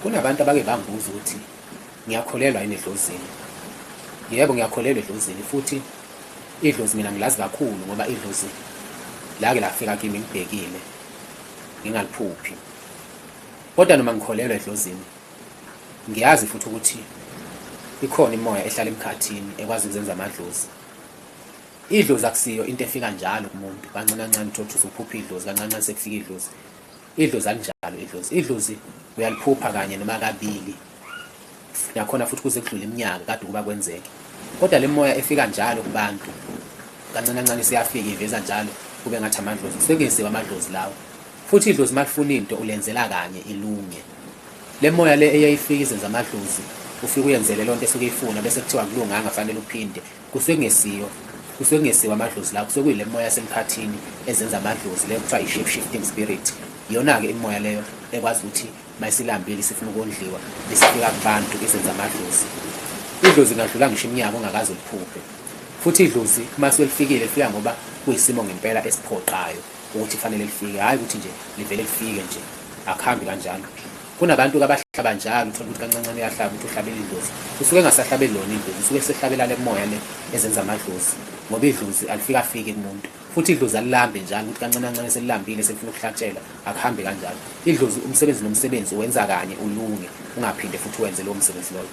Kunabantu abake bangibuza ukuthi ngiyakholelwa yini edlozini. Yebo, ngiyakholelwa edlozini, futhi idlozi mina ngilazi kakhulu ngoba idlozi lake lafika kimi ngibhekile ngingaliphuphi. Kodwa noma ngikholelwa edlozini, ngiyazi futhi ukuthi ikhona imimoya ehlala emkhathini ekwazi ukuzenza amadlozi. Idlozi akusiyo into efika njalo kumuntu kancane kancane uthi usuphupha idlozi kancane kancane sekufika idlozi. Idlozi alinjalo idlozi. Idlozi uyaliphupha kanye noma kabili. Nakhona futhi kuze kudlule iminyaka kade ukuba kwenzeke. Kodwa le moya efika njalo kubantu kancane kancane siyafika iveza njalo kube ngathi amadlozi sekenziwa amadlozi lawo. Futhi idlozi malifuna into ulenzela kanye ilunge. Le moya le eyayifika izenza amadlozi ufike uyenzele lonto esuke ifuna bese kuthiwa kulunganga fanele uphinde. Kusuke kungesiwa amadlozi lawo, kusuke kuyile moya yasemkhathini ezenza amadlozi leyo kuthiwa i-shape shifting spirit. Iyona-ke imoya leyo ekwazi ukuthi mayisilambile sifuna ukondliwa besifika kubantu izenza amadlozi. Idlozi ngadlula ngisho iminyaka ongakaze uliphuphe. Futhi idlozi uma selifikile lifika ngoba kuyisimo ngempela esiphoqayo ukuthi fanele lifike, hhayi ukuthi nje livele lifike nje akuhambi kanjalo. Kunabantu abahlaba njalo uthola ukuthi kancane kancane uyahlaba ukuthi uhlabele idlozi. Usuke engasahlabeli lona idlozi, usuke sehlabela le moya le ezenza amadlozi. Ngoba idlozi alifika afike kumuntu. Futhi idlozi alilambe njalo ukuthi kancane kancane selilambile selifuna ukuhlatshela akuhambi kanjalo. Idlozi umsebenzi nomsebenzi wenza kanye ulunge, ungaphinde futhi wenze lowo msebenzi loyo.